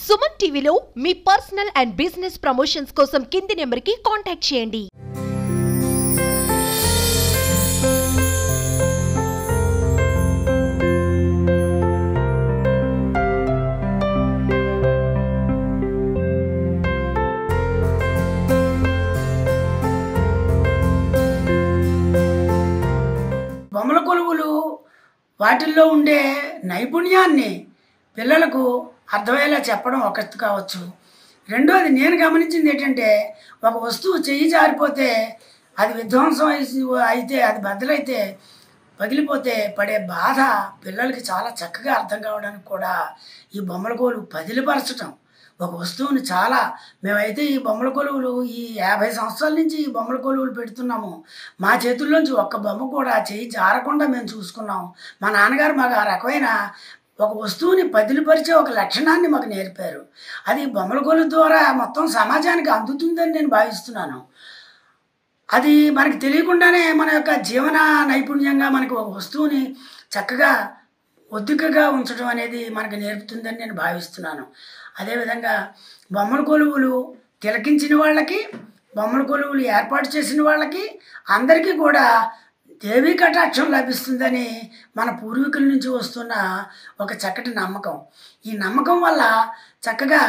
సుమన్ టీవీలో మీ personal and business promotions కోసం కింది నెంబర్కి కాంటాక్ట్ చేయండి. బొమ్మల కొలువులు వాటిల్లో ఉండే నైపుణ్యాన్ని పిల్లలకు అర్థమయ్యేలా చెప్పడం ఒకటి కావచ్చు. రెండోది నేను గమనించింది ఏంటంటే, ఒక వస్తువు చెయ్యి జారిపోతే అది విధ్వంసం అయితే అది బద్దలైతే పగిలిపోతే పడే బాధ పిల్లలకి చాలా చక్కగా అర్థం కావడానికి కూడా ఈ బొమ్మల కొలువు పదిలిపరచటం. ఒక వస్తువుని చాలా మేమైతే ఈ బొమ్మల కొలువులు ఈ 50 సంవత్సరాల నుంచి ఈ బొమ్మల కొలువులు పెడుతున్నాము. మా చేతుల్లోంచి ఒక్క బొమ్మ కూడా చెయ్యి జారకుండా మేము చూసుకున్నాం. మా నాన్నగారు మాకు ఆ రకమైన ఒక వస్తువుని పదిలిపరిచే ఒక లక్షణాన్ని మాకు నేర్పారు. అది బొమ్మల కొలువు ద్వారా మొత్తం సమాజానికి అందుతుందని నేను భావిస్తున్నాను. అది మనకి తెలియకుండానే మన యొక్క జీవన నైపుణ్యంగా మనకు ఒక వస్తువుని చక్కగా ఒద్దికగా ఉంచడం అనేది మనకు నేర్పుతుందని నేను భావిస్తున్నాను. అదేవిధంగా బొమ్మల కొలువులు తిలకించిన వాళ్ళకి, బొమ్మల కొలువులు ఏర్పాటు చేసిన వాళ్ళకి అందరికీ కూడా దేవీ కటాక్షం లభిస్తుందని మన పూర్వీకుల నుంచి వస్తున్న ఒక చక్కటి నమ్మకం. ఈ నమ్మకం వల్ల చక్కగా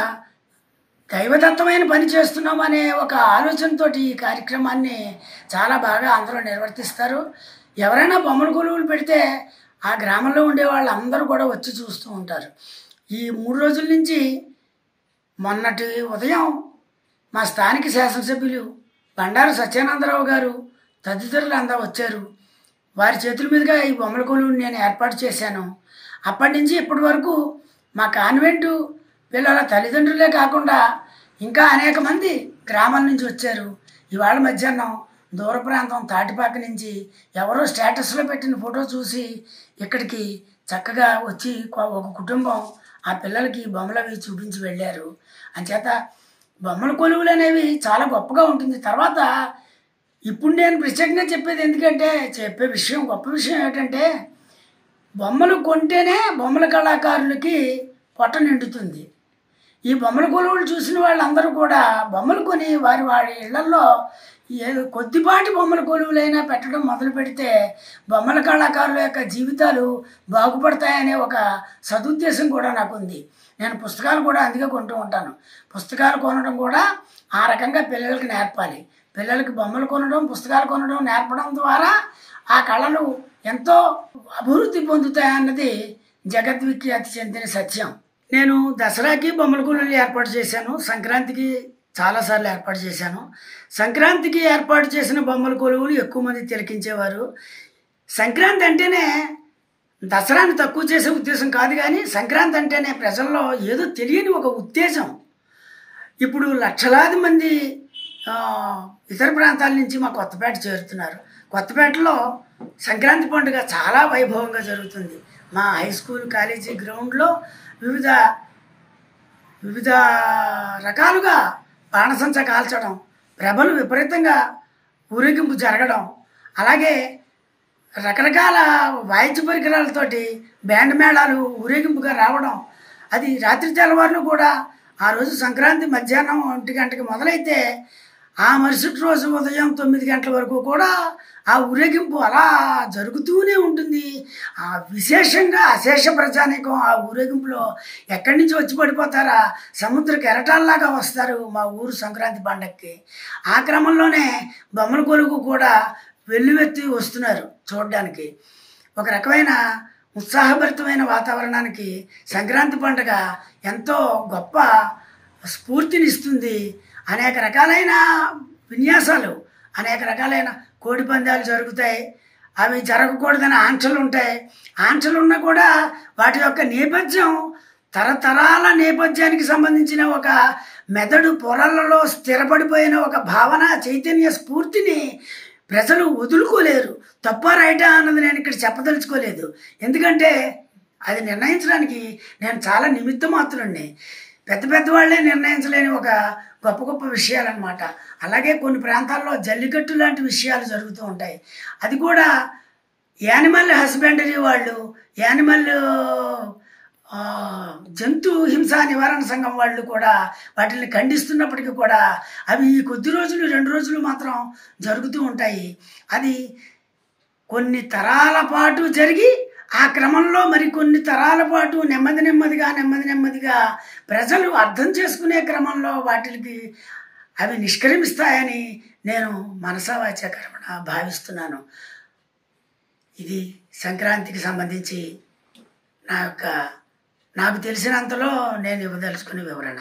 దైవదత్తమైన పని చేస్తున్నాం అనే ఒక ఆలోచనతో ఈ కార్యక్రమాన్ని చాలా బాగా అందరూ నిర్వర్తిస్తారు. ఎవరైనా బొమ్మల కొలువులు పెడితే ఆ గ్రామంలో ఉండే వాళ్ళందరూ కూడా వచ్చి చూస్తూ ఉంటారు. ఈ 3 రోజుల నుంచి మొన్నటి ఉదయం మా స్థానిక శాసనసభ్యులు బండారు సత్యానందరావు గారు తదితరులు అందరూ వచ్చారు. వారి చేతుల మీదుగా ఈ బొమ్మల కొలువుని నేను ఏర్పాటు చేశాను. అప్పటి నుంచి ఇప్పటి వరకు మా కాన్వెంటు పిల్లల తల్లిదండ్రులే కాకుండా ఇంకా అనేక మంది గ్రామాల నుంచి వచ్చారు. ఇవాళ మధ్యాహ్నం దూర ప్రాంతం తాటిపాక నుంచి ఎవరో స్టేటస్లో పెట్టిన ఫోటో చూసి ఇక్కడికి చక్కగా వచ్చి ఒక కుటుంబం ఆ పిల్లలకి బొమ్మలు అవి చూపించి వెళ్ళారు. అంచేత బొమ్మల కొలువులు అనేవి చాలా గొప్పగా ఉంటుంది. తర్వాత ఇప్పుడు నేను ప్రత్యేకంగా చెప్పేది ఎందుకంటే గొప్ప విషయం ఏంటంటే, బొమ్మలు కొంటేనే బొమ్మల కళాకారులకి పొట్ట నిండుతుంది. ఈ బొమ్మల కొలువులు చూసిన వాళ్ళందరూ కూడా బొమ్మలు కొని వారి ఇళ్లలో కొద్దిపాటి బొమ్మల కొలువులైనా పెట్టడం మొదలు పెడితే బొమ్మల కళాకారుల యొక్క జీవితాలు బాగుపడతాయనే ఒక సదుద్దేశం కూడా నాకు ఉంది. నేను పుస్తకాలు కూడా అందుకే కొంటూ ఉంటాను. పుస్తకాలు కొనడం కూడా ఆ రకంగా పిల్లలకి నేర్పాలి. పిల్లలకి బొమ్మలు కొనడం, పుస్తకాలు కొనడం నేర్పడం ద్వారా ఆ కళలు ఎంతో అభివృద్ధి పొందుతాయన్నది జగద్విఖ్యాతి చెందిన సత్యం. నేను దసరాకి బొమ్మల కొలువులు ఏర్పాటు చేశాను. సంక్రాంతికి చాలాసార్లు ఏర్పాటు చేశాను. సంక్రాంతికి ఏర్పాటు చేసిన బొమ్మల కొలువులు ఎక్కువ మంది తిలకించేవారు. సంక్రాంతి అంటేనే దసరాని తక్కువ చేసే ఉద్దేశం కాదు, కానీ సంక్రాంతి అంటేనే ప్రజల్లో ఏదో తెలియని ఒక ఉత్తేజం. ఇప్పుడు లక్షలాది మంది ఇతర ప్రాంతాల నుంచి మా కొత్తపేట చేరుతున్నారు. కొత్తపేటలో సంక్రాంతి పండుగ చాలా వైభవంగా జరుగుతుంది. మా హై స్కూల్ కాలేజీ గ్రౌండ్లో వివిధ రకాలుగా బాణసంచ కాల్చడం, ప్రభలు విపరీతంగా ఊరేగింపు జరగడం, అలాగే రకరకాల వాయిద్య పరికరాలతోటి బ్యాండ్ మేళాలు ఊరేగింపుగా రావడం, అది రాత్రి తెల్లవారులు కూడా ఆ రోజు సంక్రాంతి మధ్యాహ్నం 1 గంటకి మొదలైతే ఆ మరుసటి రోజు ఉదయం 9 గంటల వరకు కూడా ఆ ఊరేగింపు అలా జరుగుతూనే ఉంటుంది. ఆ విశేషంగా అశేష ప్రజానీకం ఆ ఊరేగింపులో ఎక్కడి నుంచి వచ్చి పడిపోతారా, సముద్ర కెరటాల్లాగా వస్తారు మా ఊరు సంక్రాంతి పండగకి. ఆ క్రమంలోనే బొమ్మల కొలువు కూడా వెల్లువెత్తి వస్తున్నారు చూడడానికి. ఒక రకమైన ఉత్సాహభరితమైన వాతావరణానికి సంక్రాంతి పండుగ ఎంతో గొప్ప స్ఫూర్తినిస్తుంది. అనేక రకాలైన విన్యాసాలు, అనేక రకాలైన కోడి పందాలు జరుగుతాయి. అవి జరగకూడదని ఆంక్షలు ఉంటాయి. ఆంక్షలు ఉన్నా కూడా వాటి యొక్క నేపథ్యం తరతరాల నేపథ్యానికి సంబంధించిన ఒక మెదడు పొరలలో స్థిరపడిపోయిన ఒక భావన, చైతన్య స్ఫూర్తిని ప్రజలు వదులుకోలేరు. తప్ప రైటా అన్నది నేను ఇక్కడ చెప్పదలుచుకోలేదు. ఎందుకంటే అది నిర్ణయించడానికి నేను చాలా నిమిత్త మాత్రుడిని. పెద్ద వాళ్ళే నిర్ణయించలేని ఒక గొప్ప విషయాలన్నమాట. అలాగే కొన్ని ప్రాంతాల్లో జల్లికట్టు లాంటి విషయాలు జరుగుతూ ఉంటాయి. అది కూడా యానిమల్ హస్బెండరీ వాళ్ళు, యానిమల్ జంతు హింసా నివారణ సంఘం వాళ్ళు కూడా వాటిని ఖండిస్తున్నప్పటికీ కూడా అవి ఈ కొద్ది రోజులు 2 రోజులు మాత్రం జరుగుతూ ఉంటాయి. అది కొన్ని తరాల పాటు జరిగి ఆ క్రమంలో మరికొన్ని తరాల పాటు నెమ్మదిగా ప్రజలు అర్థం చేసుకునే క్రమంలో వాటికి అవి నిష్క్రమిస్తాయని నేను మనసా వాచా కర్మణ భావిస్తున్నాను. ఇది సంక్రాంతికి సంబంధించి నాకు తెలిసినంతలో నేను ఇవ్వదలుచుకునే వివరణ.